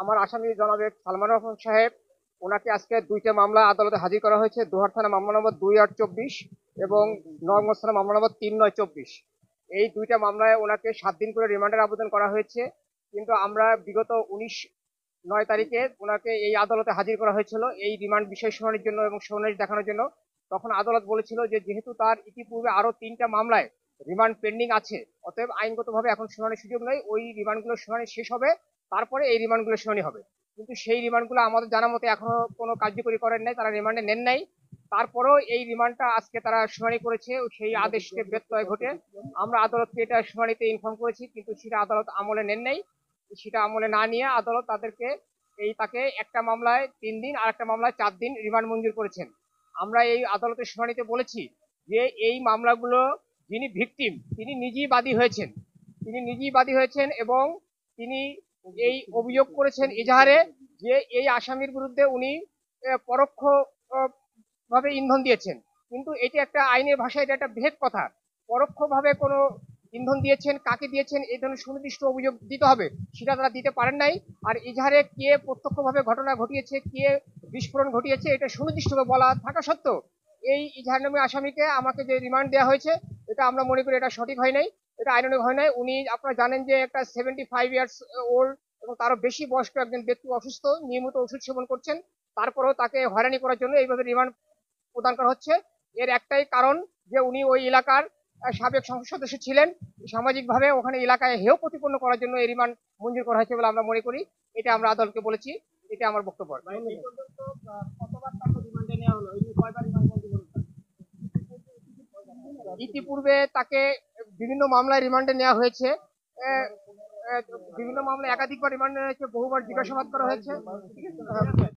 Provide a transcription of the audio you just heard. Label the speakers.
Speaker 1: আমার আসামি জনাব সালমান রহমান সাহেব, ওনাকে আজকে দুইটা মামলা আদালতে হাজির করা হয়েছে। দোহার থানা মামলা নম্বর 2/8/24 এবং নরগঞ্জ থানা মামলা নম্বর 3/9/24। এই দুইটা মামলায় ওনাকে 7 দিন করে রিমান্ডের আবেদন করা হয়েছে। কিন্তু আমরা বিগত 19/9 তারিখে ওনাকে এই আদালতে হাজির করা হয়েছিল এই রিমান্ড বিষয় শুনানির জন্য এবং শুনানি দেখানোর জন্য। তখন আদালত বলেছিল যে যেহেতু তার ইতিপূর্বে আরো 3টা মামলায় রিমান্ড পেন্ডিং আছে, অতএব আইনগতভাবে এখন শুনানির সুযোগ নেই। ওই রিমান্ডগুলোর শুনানি শেষ হবে, তারপরে এই রিমান্ডগুলোর শুনানি হবে। কিন্তু সেই রিমান্ডগুলো আমাদের জানা মতে এখনো কোনো কার্যকরী করেন নাই, তারা রিমান্ডে নেন নাই। তারপরেও এই রিমান্ডটা আজকে তারা শুনানি করেছে, সেই আদেশকে ব্যত্যয় ঘটে আমরা আদালতকে এটা শুনানিতে ইনফর্ম করেছি, কিন্তু সেটা আদালত আমলে নেন নাই। সেটা আমলে না নিয়ে আদালত তাকে একটা মামলায় 3 দিন আর একটা মামলায় 4 দিন রিমান্ড মঞ্জুর করেছেন। আমরা এই আদালতের শুনানিতে বলেছি যে এই মামলাগুলো যিনি ভিকটিম তিনি নিজেই বাদী হয়েছেন এবং তিনি এই অভিযোগ করেছেন এজাহারে যে এই আসামির বিরুদ্ধে উনি পরোক্ষ ভাবে ইন্ধন দিয়েছেন। কিন্তু এটা একটা আইনের ভাষায় এটা একটা ভেদ কথা। পরোক্ষভাবে কোনো ইন্ধন দিয়েছেন, কাকে দিয়েছেন, এই ধরনের সুনির্দিষ্ট অভিযোগ দিতে হবে, সেটা তারা দিতে পারেন নাই। আর এজাহারে কে প্রত্যক্ষভাবে ঘটনা ঘটিয়েছে, কে বিস্ফোরণ ঘটিয়েছে, এটা সুনির্দিষ্টভাবে বলা থাকা সত্ত্বেও এই ইজাহার নামে আসামিকে আমাকে যে রিমান্ড দেওয়া হয়েছে, এটা আমরা মনে করি এটা সঠিক হয় নাই, এটা আইনানুগ হয় নাই। উনি, আপনারা জানেন যে একটা 75 ইয়ার্স ওল্ড এবং তারও বেশি বয়স্ক একজন ব্যক্তি অসুস্থ, নিয়মিত ওষুধ সেবন করছেন, তারপরেও তাকে হয়রানি করার জন্য এইভাবে রিমান্ড প্রদান করা হচ্ছে। এর একটাই কারণ যে উনি ওই এলাকার সাবেক সংসদ সদস্য ছিলেন, সামাজিকভাবে ওখানে এলাকায় হেয় প্রতিপন্ন করার জন্য এই রিমান্ড মঞ্জুর করা হয়েছে বলে আমরা মনে করি। এটা আমরা আদালতকে বলেছি, এটা আমার বক্তব্য। ইতিপূর্বে তাকে বিভিন্ন মামলায় রিমান্ডে নেওয়া হয়েছে। আহ, বিভিন্ন মামলায় একাধিকবার রিমান্ডে নেওয়া হয়েছে, বহুবার জিজ্ঞাসাবাদ করা হয়েছে।